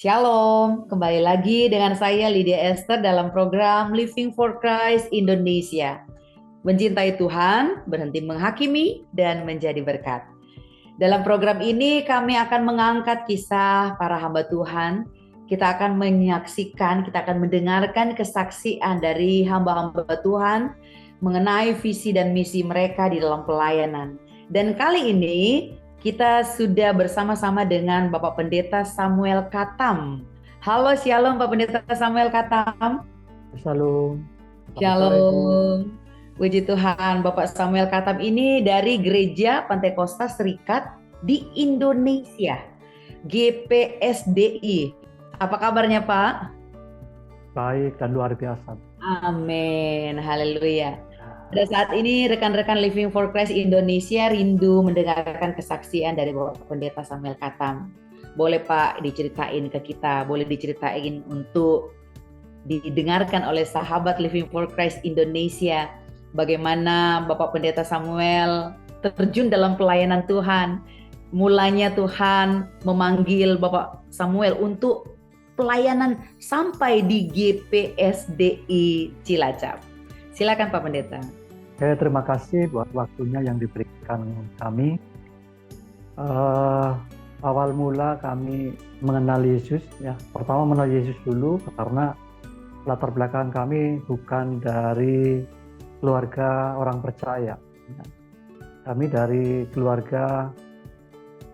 Shalom, kembali lagi dengan saya Lydia Esther dalam program Living for Christ Indonesia. Mencintai Tuhan, berhenti menghakimi, dan menjadi berkat. Dalam program ini kami akan mengangkat kisah para hamba Tuhan. Kita akan menyaksikan, kita akan mendengarkan kesaksian dari hamba-hamba Tuhan mengenai visi dan misi mereka di dalam pelayanan. Dan kali ini kita sudah bersama-sama dengan Bapak Pendeta Samuel Katam. Halo, shalom Pak Pendeta Samuel Katam. Shalom, selamat sore Bu. Shalom. Puji Tuhan, Bapak Samuel Katam ini dari Gereja Pantai Kosta Serikat di Indonesia, GPSDI. Apa kabarnya Pak? Baik dan luar biasa. Amin, haleluya. Pada saat ini rekan-rekan Living for Christ Indonesia rindu mendengarkan kesaksian dari Bapak Pendeta Samuel Katam. Boleh Pak diceritain ke kita, boleh diceritain untuk didengarkan oleh sahabat Living for Christ Indonesia. Bagaimana Bapak Pendeta Samuel terjun dalam pelayanan Tuhan. Mulanya Tuhan memanggil Bapak Samuel untuk pelayanan sampai di GPSDI Cilacap. Silakan Pak Pendeta. Terima kasih buat waktunya yang diberikan kami. Awal mula kami mengenal Yesus, ya. Pertama mengenal Yesus dulu karena latar belakang kami bukan dari keluarga orang percaya. Kami dari keluarga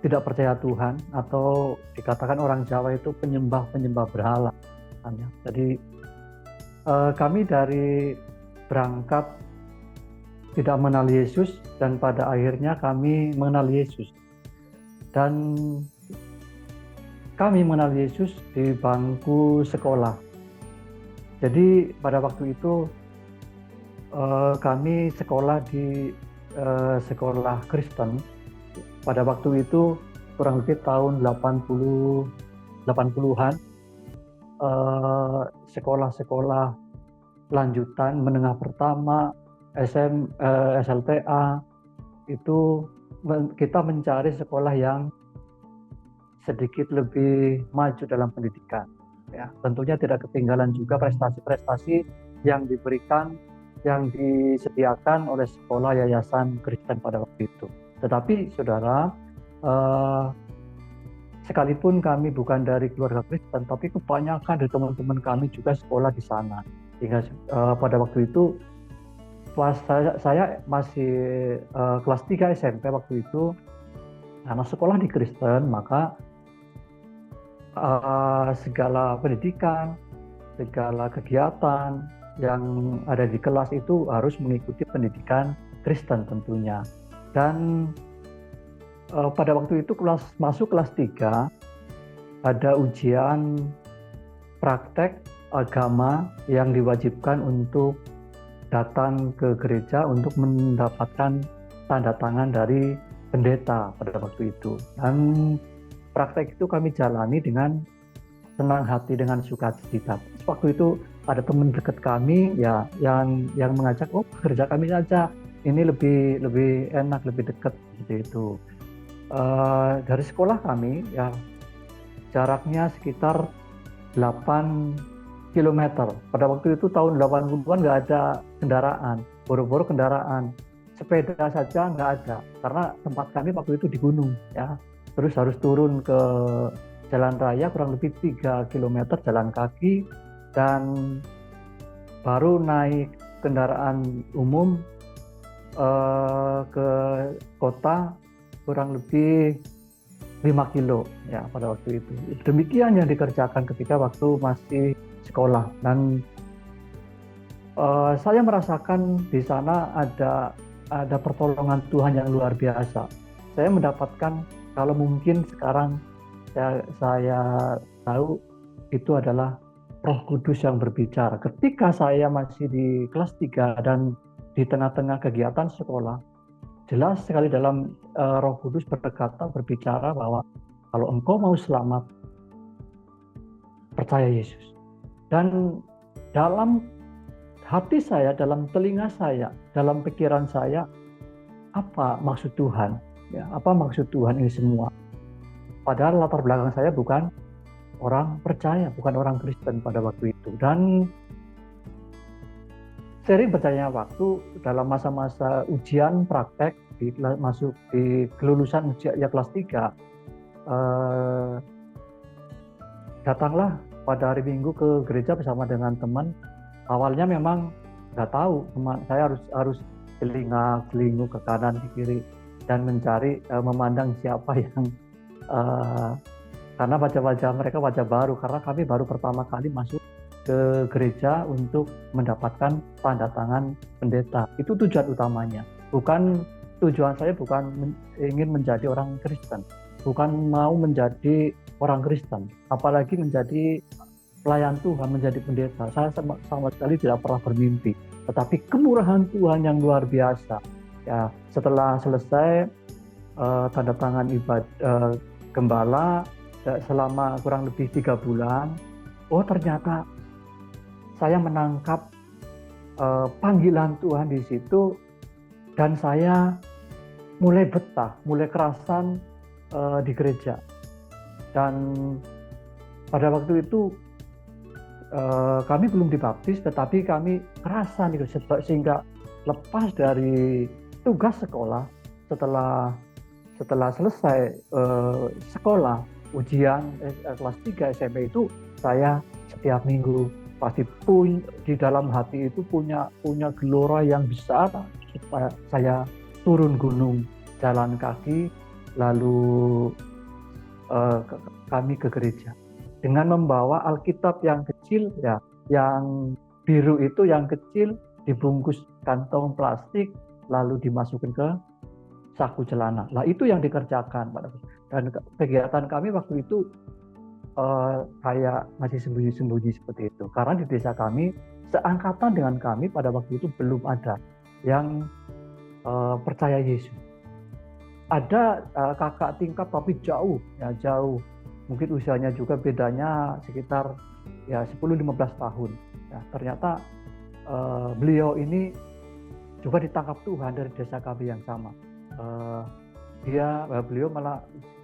tidak percaya Tuhan, atau dikatakan orang Jawa itu penyembah berhala. Jadi kami dari berangkat tidak mengenal Yesus, dan pada akhirnya kami mengenal Yesus. Dan kami mengenal Yesus di bangku sekolah. Jadi pada waktu itu kami sekolah di sekolah Kristen. Pada waktu itu kurang lebih tahun 80-an, sekolah-sekolah lanjutan menengah pertama, SLTA, itu kita mencari sekolah yang sedikit lebih maju dalam pendidikan. Ya, tentunya tidak ketinggalan juga prestasi-prestasi yang diberikan, yang disediakan oleh sekolah yayasan Kristen pada waktu itu. Tetapi saudara, sekalipun kami bukan dari keluarga Kristen, tapi kebanyakan dari teman-teman kami juga sekolah di sana. Sehingga pada waktu itu pas saya masih kelas 3 SMP waktu itu, karena sekolah di Kristen, maka segala pendidikan, segala kegiatan yang ada di kelas itu harus mengikuti pendidikan Kristen tentunya. Dan pada waktu itu masuk kelas 3, ada ujian praktek agama yang diwajibkan untuk datang ke gereja untuk mendapatkan tanda tangan dari pendeta pada waktu itu. Dan praktek itu kami jalani dengan senang hati, dengan sukacita. Waktu itu ada teman dekat kami ya yang mengajak, gereja kami saja, ini lebih enak, lebih dekat seperti itu. Dari sekolah kami ya jaraknya sekitar 8 kilometer. Pada waktu itu tahun 80-an nggak ada kendaraan, boro-boro kendaraan, sepeda saja nggak ada, karena tempat kami waktu itu di gunung ya. Terus harus turun ke jalan raya kurang lebih 3 kilometer jalan kaki, dan baru naik kendaraan umum ke kota kurang lebih 5 kilo ya pada waktu itu. Demikian yang dikerjakan ketika waktu masih sekolah. Dan saya merasakan di sana ada pertolongan Tuhan yang luar biasa. Saya mendapatkan, kalau mungkin sekarang saya tahu, itu adalah Roh Kudus yang berbicara. Ketika saya masih di kelas 3 dan di tengah-tengah kegiatan sekolah, jelas sekali dalam Roh Kudus berbicara bahwa kalau engkau mau selamat, percaya Yesus. Dan dalam hati saya, dalam telinga saya, dalam pikiran saya, apa maksud Tuhan? Ya, apa maksud Tuhan ini semua? Padahal latar belakang saya bukan orang percaya, bukan orang Kristen pada waktu itu. Dan sering berjalannya waktu dalam masa-masa ujian praktek masuk di kelulusan ujian ya kelas 3, datanglah pada hari Minggu ke gereja bersama dengan teman. Awalnya memang nggak tahu, saya harus telinga-telingu ke kanan ke kiri dan mencari memandang siapa yang karena wajah-wajah mereka wajah baru, karena kami baru pertama kali masuk ke gereja untuk mendapatkan tanda tangan pendeta. Itu tujuan utamanya. Tujuan saya bukan ingin menjadi orang Kristen, bukan mau menjadi orang Kristen, apalagi menjadi pelayan Tuhan, menjadi pendeta. Saya sama sekali tidak pernah bermimpi. Tetapi kemurahan Tuhan yang luar biasa. Ya, setelah selesai tanda tangan ibadah gembala selama kurang lebih 3 bulan, ternyata saya menangkap panggilan Tuhan di situ, dan saya mulai betah, mulai kerasan di gereja. Dan pada waktu itu kami belum dibaptis, tetapi kami kerasan itu, sehingga lepas dari tugas sekolah, setelah selesai sekolah ujian kelas 3 SMP itu, saya setiap minggu pasti di dalam hati itu punya gelora yang besar supaya saya turun gunung jalan kaki, lalu kami ke gereja dengan membawa Alkitab yang kecil, ya, yang biru itu, yang kecil, dibungkus kantong plastik lalu dimasukin ke saku celana. Lah itu yang dikerjakan, dan kegiatan kami waktu itu kayak masih sembunyi-sembunyi seperti itu, karena di desa kami seangkatan dengan kami pada waktu itu belum ada yang percaya Yesus. Ada kakak tingkat tapi jauh, mungkin usianya juga bedanya sekitar ya 10-15 tahun. Ya, ternyata beliau ini juga ditangkap Tuhan dari desa kami yang sama. Beliau malah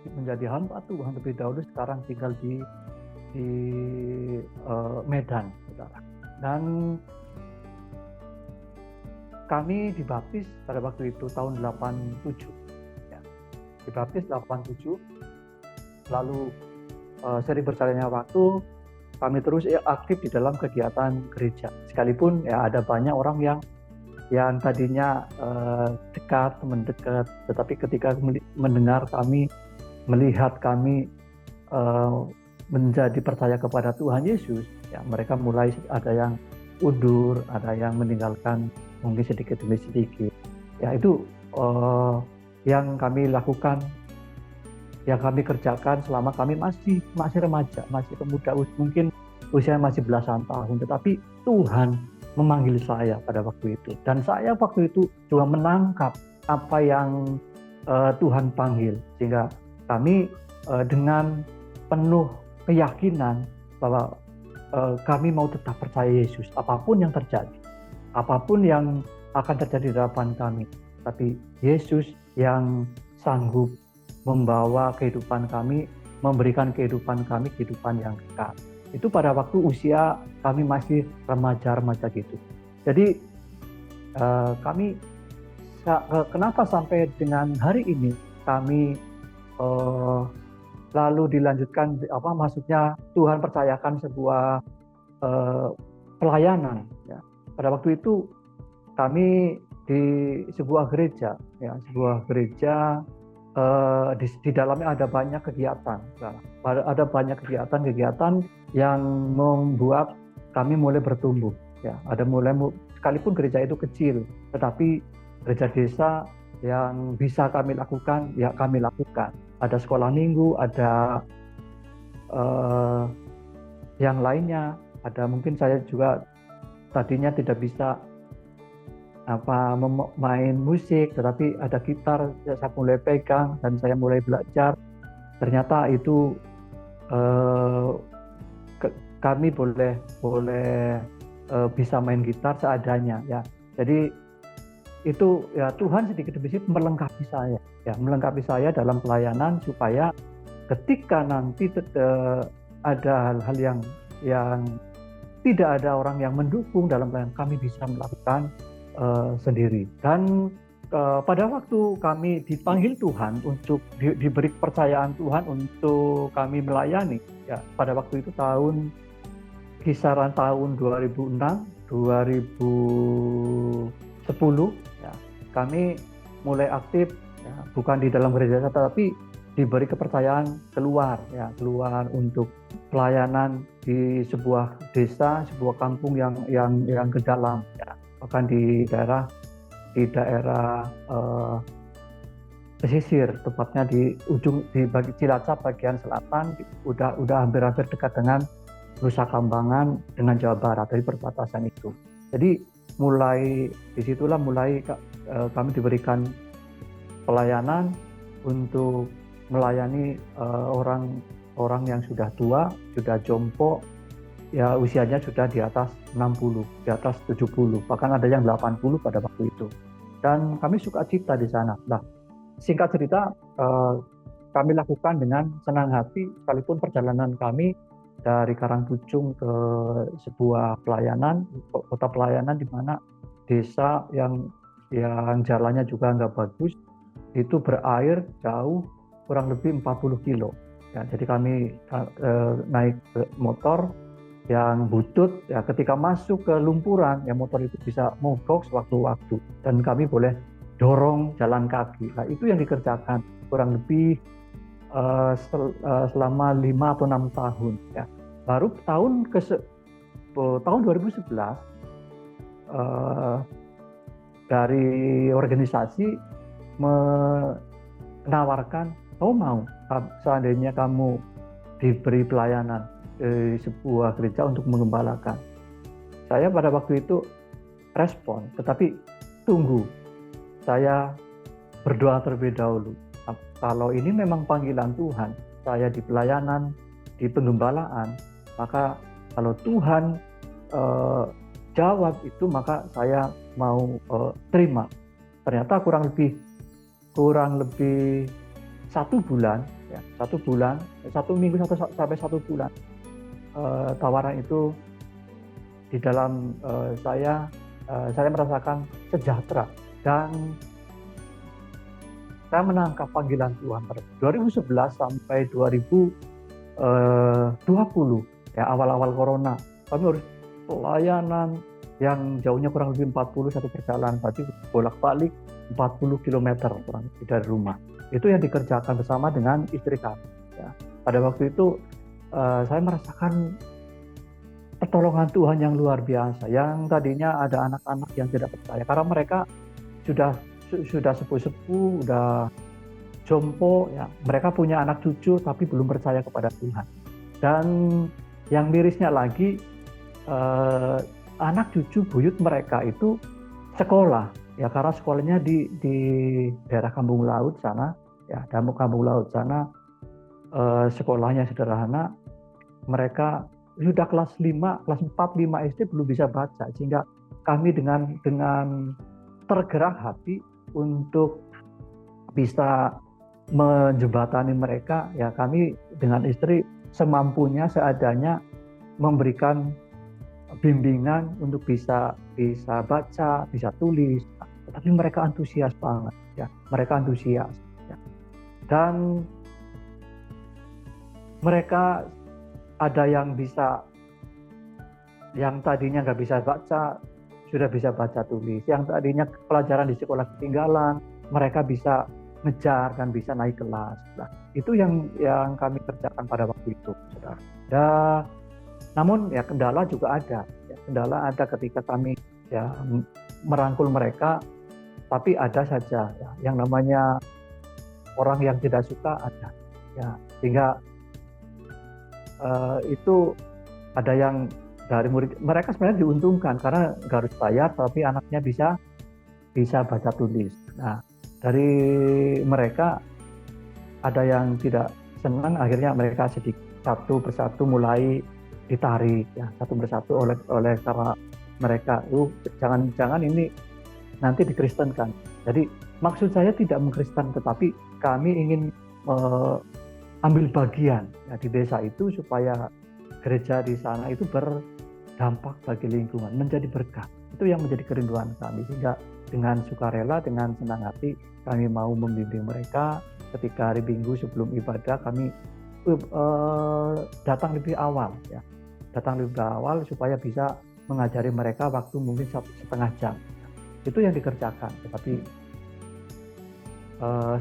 menjadi hamba Tuhan lebih dahulu, sekarang tinggal di Medan, saudara. Dan kami dibaptis pada waktu itu tahun 87, ya. Dibaptis 87, lalu sering berjalannya waktu kami terus aktif di dalam kegiatan gereja, sekalipun ya ada banyak orang yang tadinya dekat, teman dekat, tetapi ketika mendengar kami, melihat kami menjadi percaya kepada Tuhan Yesus, ya mereka mulai ada yang undur, ada yang meninggalkan mungkin sedikit demi sedikit. Ya itu yang kami lakukan, yang kami kerjakan selama kami masih remaja, masih pemuda, mungkin usia masih belasan tahun, tetapi Tuhan memanggil saya pada waktu itu, dan saya waktu itu juga menangkap apa yang Tuhan panggil, sehingga kami dengan penuh keyakinan bahwa kami mau tetap percaya Yesus apapun yang terjadi, apapun yang akan terjadi di hadapan kami, tapi Yesus yang sanggup membawa kehidupan kami, memberikan kehidupan kami kehidupan yang kekal. Itu pada waktu usia kami masih remaja gitu. Jadi kami kenapa sampai dengan hari ini kami lalu dilanjutkan, maksudnya Tuhan percayakan sebuah pelayanan, ya. Pada waktu itu kami di sebuah gereja, ya, di dalamnya ada banyak kegiatan, yang membuat kami mulai bertumbuh, ya. Sekalipun gereja itu kecil, tetapi gereja desa yang bisa kami lakukan, ya kami lakukan. Ada sekolah minggu, ada yang lainnya, ada mungkin saya juga tadinya tidak bisa main musik, tetapi ada gitar, saya mulai pegang dan saya mulai belajar. Ternyata itu kami boleh bisa main gitar seadanya, ya. Jadi itu ya Tuhan sedikit demi sedikit melengkapi saya dalam pelayanan, supaya ketika nanti ada hal-hal yang tidak ada orang yang mendukung dalam pelayanan, kami bisa melakukan sendiri. Dan pada waktu kami dipanggil Tuhan untuk diberi kepercayaan Tuhan untuk kami melayani, ya pada waktu itu kisaran tahun 2006, 2010, ya, kami mulai aktif, ya, bukan di dalam gereja tapi diberi kepercayaan keluar untuk pelayanan di sebuah desa, sebuah kampung yang ke dalam, ya, bahkan di daerah pesisir, tepatnya di Cilacap bagian selatan, udah hampir dekat dengan Nusa Kambangan dengan Jawa Barat, dari perbatasan itu. Jadi disitulah mulai kami diberikan pelayanan untuk melayani orang yang sudah tua, sudah jompo, ya usianya sudah di atas 60, di atas 70, bahkan ada yang 80 pada waktu itu. Dan kami suka cipta di sana. Nah, singkat cerita, kami lakukan dengan senang hati, sekalipun perjalanan kami dari Karangpucung ke sebuah kota pelayanan di mana desa yang jalannya juga nggak bagus, itu berair jauh, kurang lebih 40 kilo. Ya, jadi kami naik motor yang butut, ya ketika masuk ke lumpuran, ya motor itu bisa mogok sewaktu-waktu, dan kami boleh dorong jalan kaki. Nah, itu yang dikerjakan kurang lebih selama 5 atau 6 tahun, ya. Baru tahun 2011 dari organisasi menawarkan, kamu mau seandainya kamu diberi pelayanan di sebuah gereja untuk mengembalakan. Saya pada waktu itu respon, tetapi tunggu, saya berdoa terlebih dahulu. Kalau ini memang panggilan Tuhan, saya di pelayanan, di penggembalaan, maka kalau Tuhan jawab itu, maka saya mau terima. Ternyata kurang lebih 1 bulan, ya, 1 minggu sampai 1 bulan, tawaran itu di dalam saya merasakan sejahtera, dan saya menangkap panggilan Tuhan. 2011 sampai 2020, ya awal-awal corona, kami harus pelayanan yang jauhnya kurang lebih 41 perjalanan, berarti bolak-balik 40 km kurang lebih dari rumah. Itu yang dikerjakan bersama dengan istri kami. Ya. Pada waktu itu saya merasakan pertolongan Tuhan yang luar biasa. Yang tadinya ada anak-anak yang tidak percaya, karena mereka sudah sepuh-sepuh, udah jompo, ya. Mereka punya anak cucu tapi belum percaya kepada Tuhan. Dan yang mirisnya lagi, anak cucu buyut mereka itu sekolah, ya karena sekolahnya di daerah Kampung Laut sana, ya Kampung Laut sana, sekolahnya sederhana. Mereka sudah kelas 4, 5 SD belum bisa baca, sehingga kami dengan tergerak hati untuk bisa menjembatani mereka, ya kami dengan istri semampunya, seadanya memberikan bimbingan untuk bisa baca, bisa tulis. Tapi mereka antusias banget, ya mereka antusias, ya. Dan mereka ada yang tadinya nggak bisa baca, sudah bisa baca tulis. Yang tadinya pelajaran di sekolah ketinggalan, mereka bisa ngejar dan bisa naik kelas. Nah, itu yang kami kerjakan pada waktu itu, saudara. Namun ya kendala juga ada. Ya, kendala ada ketika kami ya merangkul mereka, tapi ada saja ya, yang namanya orang yang tidak suka ada. Ya, sehingga itu ada yang dari murid mereka sebenarnya diuntungkan karena nggak harus bayar, tapi anaknya bisa baca tulis. Nah, dari mereka ada yang tidak senang, akhirnya mereka sedikit satu persatu mulai ditarik, ya satu persatu oleh karena mereka jangan ini nanti dikristenkan. Jadi maksud saya tidak mengkristen, tetapi kami ingin ambil bagian ya di desa itu supaya gereja di sana itu berdampak bagi lingkungan, menjadi berkat. Itu yang menjadi kerinduan kami, sehingga dengan sukarela, dengan senang hati kami mau membimbing mereka. Ketika hari Minggu sebelum ibadah kami datang lebih awal ya, datang lebih awal supaya bisa mengajari mereka waktu mungkin 1,5 jam. Itu yang dikerjakan. Tetapi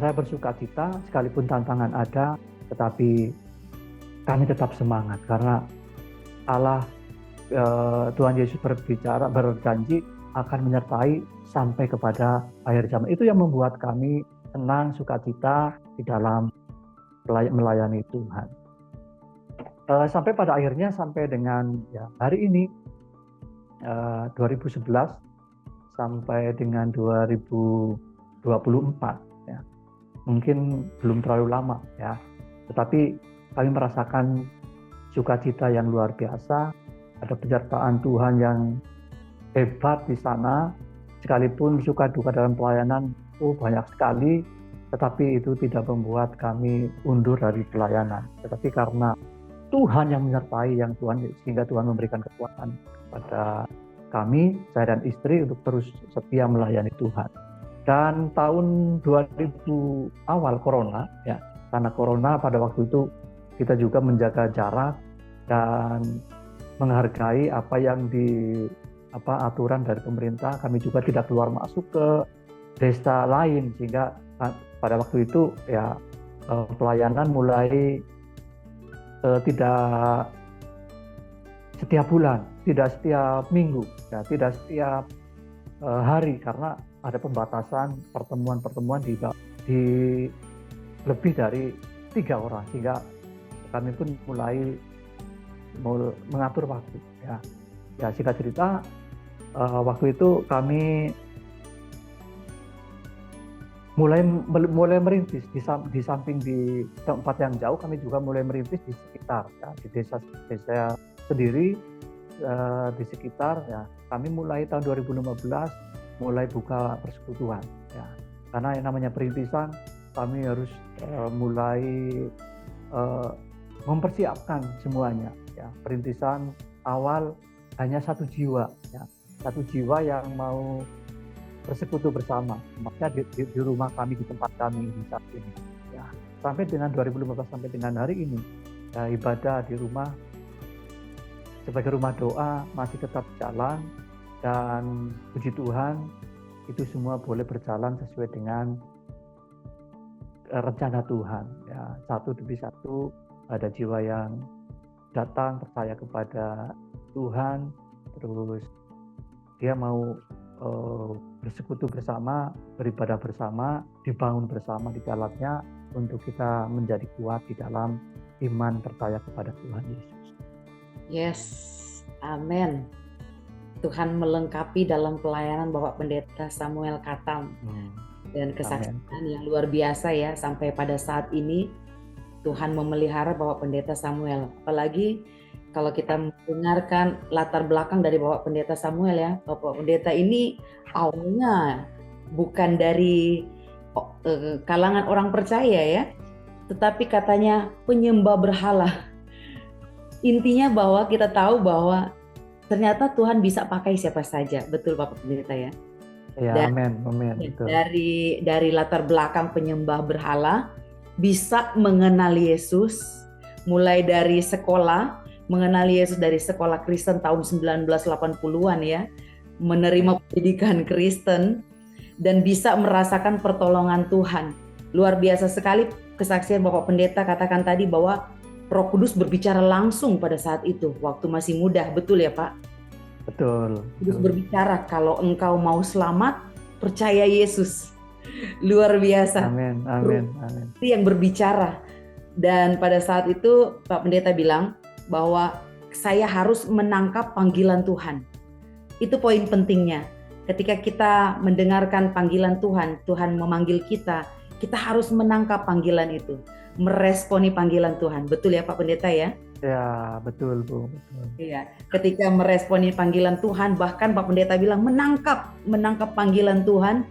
saya bersuka cita sekalipun tantangan ada, tetapi kami tetap semangat karena Allah, Tuhan Yesus berjanji akan menyertai sampai kepada akhir zaman. Itu yang membuat kami senang, sukacita di dalam melayani Tuhan. Sampai pada akhirnya, sampai dengan ya, hari ini 2011 sampai dengan 2024 ya, mungkin belum terlalu lama ya, tetapi kami merasakan sukacita yang luar biasa. Ada penyertaan Tuhan yang hebat di sana, sekalipun suka duka dalam pelayanan itu banyak sekali, tetapi itu tidak membuat kami undur dari pelayanan. Tetapi karena Tuhan yang menyertai, sehingga Tuhan memberikan kekuatan kepada kami, saya dan istri, untuk terus setia melayani Tuhan. Dan tahun 2000 awal corona, ya, karena corona pada waktu itu kita juga menjaga jarak dan menghargai apa yang aturan dari pemerintah. Kami juga tidak keluar masuk ke desa lain, sehingga pada waktu itu ya pelayanan mulai tidak setiap bulan, tidak setiap minggu, ya, tidak setiap hari, karena ada pembatasan pertemuan di lebih dari 3 orang, sehingga kami pun mulai mengatur waktu. Ya, singkat cerita, waktu itu kami mulai merintis di samping di tempat yang jauh, kami juga mulai merintis di sekitar, ya, di desa sendiri, di sekitar. Ya, kami mulai tahun 2015 mulai buka persekutuan. Ya, karena yang namanya perintisan, kami harus mulai mempersiapkan semuanya. Ya, perintisan awal hanya 1 jiwa, ya, 1 jiwa yang mau bersekutu bersama, makanya di rumah kami, di tempat kami di saat ini. Ya, sampai dengan 2015 sampai dengan hari ini, ya, ibadah di rumah sebagai rumah doa masih tetap jalan, dan puji Tuhan itu semua boleh berjalan sesuai dengan rencana Tuhan. Ya, satu demi satu ada jiwa yang datang percaya kepada Tuhan, terus dia mau bersekutu bersama, beribadah bersama, dibangun bersama di dalamnya, untuk kita menjadi kuat di dalam iman percaya kepada Tuhan Yesus. Yes, amin. Tuhan melengkapi dalam pelayanan Bapak Pendeta Samuel Katam dan kesaksian yang luar biasa ya, sampai pada saat ini Tuhan memelihara Bapak Pendeta Samuel. Apalagi kalau kita mendengarkan latar belakang dari Bapak Pendeta Samuel ya, Bapak Pendeta ini awalnya bukan dari kalangan orang percaya ya, tetapi katanya penyembah berhala. Intinya bahwa kita tahu bahwa ternyata Tuhan bisa pakai siapa saja, betul Bapak Pendeta ya? Ya, amin. Dari latar belakang penyembah berhala bisa mengenal Yesus, mulai dari sekolah, mengenal Yesus dari sekolah Kristen tahun 1980-an ya, menerima pendidikan Kristen, dan bisa merasakan pertolongan Tuhan. Luar biasa sekali kesaksian Bapak Pendeta katakan tadi bahwa Roh Kudus berbicara langsung pada saat itu, waktu masih muda, betul ya Pak? Betul. Kudus berbicara, kalau engkau mau selamat, percaya Yesus. Luar biasa. Amin. Itu yang berbicara. Dan pada saat itu Pak Pendeta bilang bahwa saya harus menangkap panggilan Tuhan. Itu poin pentingnya. Ketika kita mendengarkan panggilan Tuhan, Tuhan memanggil kita, kita harus menangkap panggilan itu, meresponi panggilan Tuhan. Betul ya Pak Pendeta ya? Ya, betul Bu. Betul. Iya. Ketika meresponi panggilan Tuhan, bahkan Pak Pendeta bilang menangkap panggilan Tuhan,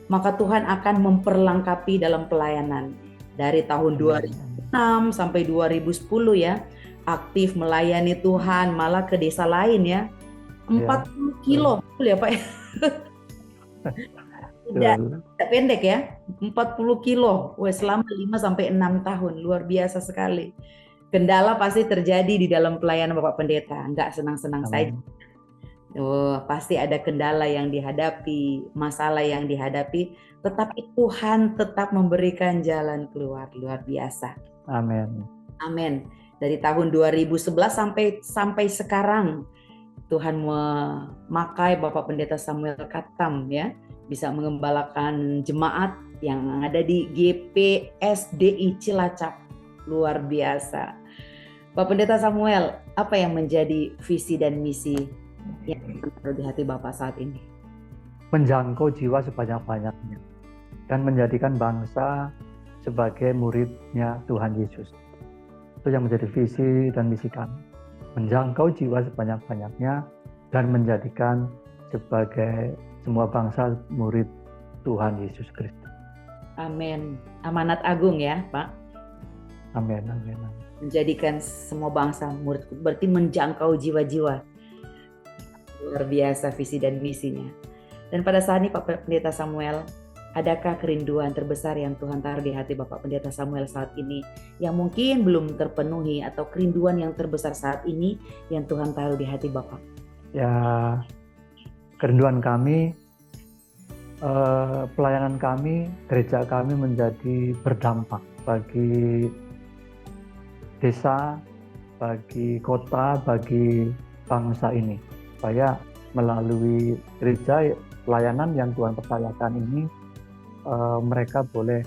maka Tuhan akan memperlengkapi dalam pelayanan. Dari tahun 2006 sampai 2010 ya, aktif melayani Tuhan, malah ke desa lain ya. 40 kilo, betul ya Pak? Tidak pendek ya, 40 kilo, selama 5 sampai 6 tahun, luar biasa sekali. Kendala pasti terjadi di dalam pelayanan Bapak Pendeta, nggak senang-senang saja. Pasti ada kendala yang dihadapi, masalah yang dihadapi, tetapi Tuhan tetap memberikan jalan keluar, luar biasa. Amin. Amin. Dari tahun 2011 sampai sekarang, Tuhan memakai Bapak Pendeta Samuel Katam ya, bisa mengembalakan jemaat yang ada di GPSDI Cilacap. Luar biasa. Bapak Pendeta Samuel, apa yang menjadi visi dan misi yang ada di hati Bapak saat ini? Menjangkau jiwa sebanyak-banyaknya dan menjadikan bangsa sebagai muridnya Tuhan Yesus. Itu yang menjadi visi dan misi kami. Menjangkau jiwa sebanyak-banyaknya dan menjadikan sebagai semua bangsa murid Tuhan Yesus Kristus. Amin. Amanat agung ya, Pak. Amin, amin, amin. Menjadikan semua bangsa murid, berarti menjangkau jiwa-jiwa. Luar biasa visi dan misinya. Dan pada saat ini Pak Pendeta Samuel, adakah kerinduan terbesar yang Tuhan taruh di hati Bapak Pendeta Samuel saat ini yang mungkin belum terpenuhi, atau kerinduan yang terbesar saat ini yang Tuhan taruh di hati Bapak? Ya, kerinduan kami, pelayanan kami, gereja kami menjadi berdampak bagi desa, bagi kota, bagi bangsa ini. Supaya melalui gereja, pelayanan yang Tuhan percayakan ini, mereka boleh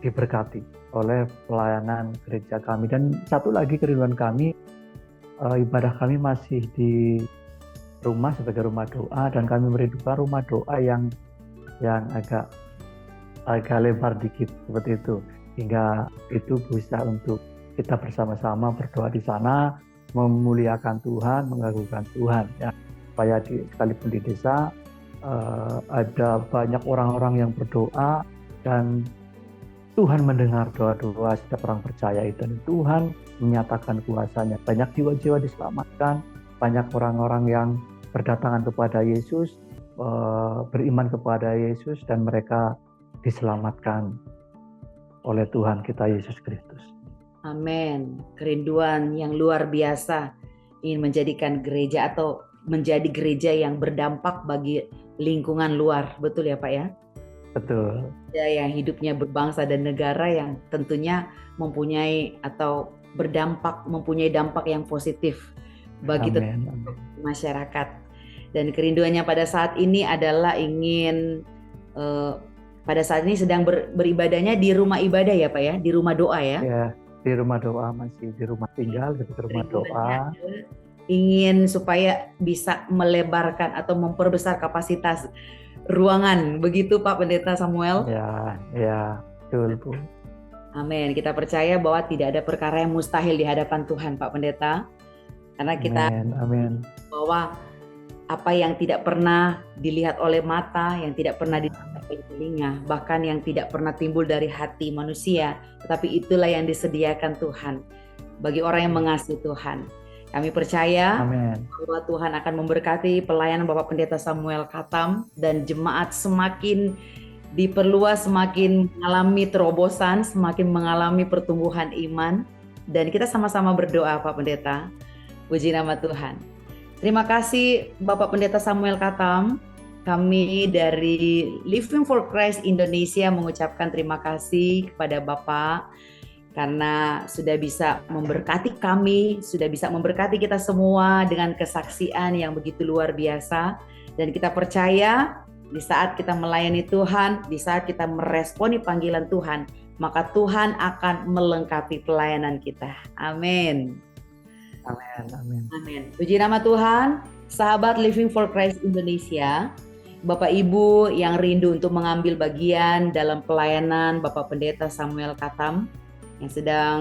diberkati oleh pelayanan gereja kami. Dan satu lagi kerinduan kami, ibadah kami masih di rumah sebagai rumah doa, dan kami merindukan rumah doa yang agak lebar dikit seperti itu, hingga itu bisa untuk kita bersama-sama berdoa di sana, memuliakan Tuhan, mengagungkan Tuhan ya. Supaya sekalipun di desa ada banyak orang-orang yang berdoa, dan Tuhan mendengar doa-doa setiap orang percaya itu, dan Tuhan menyatakan kuasa-Nya. Banyak jiwa-jiwa diselamatkan, banyak orang-orang yang berdatangan kepada Yesus, beriman kepada Yesus, dan mereka diselamatkan oleh Tuhan kita Yesus Kristus. Amin. Kerinduan yang luar biasa, ingin menjadikan gereja atau menjadi gereja yang berdampak bagi lingkungan luar, betul ya Pak ya? Betul. Yang hidupnya berbangsa dan negara, yang tentunya mempunyai dampak yang positif bagi masyarakat. Dan kerinduannya pada saat ini adalah ingin pada saat ini sedang beribadahnya di rumah ibadah ya Pak ya, di rumah doa ya? Ya, di rumah doa, masih di rumah tinggal, di rumah doa. Ingin supaya bisa melebarkan atau memperbesar kapasitas ruangan, begitu Pak Pendeta Samuel? Ya, betul Bu. Amin. Kita percaya bahwa tidak ada perkara yang mustahil di hadapan Tuhan Pak Pendeta, karena kita Amin. Bahwa apa yang tidak pernah dilihat oleh mata, yang tidak pernah didengar oleh telinga, bahkan yang tidak pernah timbul dari hati manusia, tetapi itulah yang disediakan Tuhan bagi orang yang mengasihi Tuhan. Kami percaya bahwa Tuhan akan memberkati pelayanan Bapak Pendeta Samuel Katam, dan jemaat semakin diperluas, semakin mengalami terobosan, semakin mengalami pertumbuhan iman, dan kita sama-sama berdoa Pak Pendeta. Puji nama Tuhan. Terima kasih Bapak Pendeta Samuel Katam. Kami dari Living for Christ Indonesia mengucapkan terima kasih kepada Bapak karena sudah bisa memberkati kami, sudah bisa memberkati kita semua dengan kesaksian yang begitu luar biasa. Dan kita percaya di saat kita melayani Tuhan, di saat kita meresponi panggilan Tuhan, maka Tuhan akan melengkapi pelayanan kita. Amin. Amin. Puji nama Tuhan. Sahabat Living for Christ Indonesia, Bapak Ibu yang rindu untuk mengambil bagian dalam pelayanan Bapak Pendeta Samuel Katam yang sedang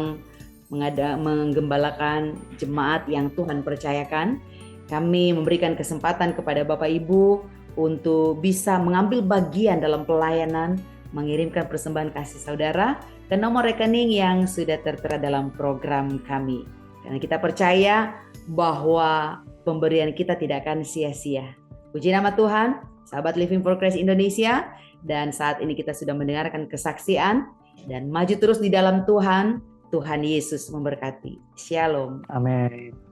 menggembalakan jemaat yang Tuhan percayakan, kami memberikan kesempatan kepada Bapak Ibu untuk bisa mengambil bagian dalam pelayanan, mengirimkan persembahan kasih saudara ke nomor rekening yang sudah tertera dalam program kami. Karena kita percaya bahwa pemberian kita tidak akan sia-sia. Puji nama Tuhan, sahabat Living for Christ Indonesia, dan saat ini kita sudah mendengarkan kesaksian dan maju terus di dalam Tuhan. Tuhan Yesus memberkati. Shalom. Amin.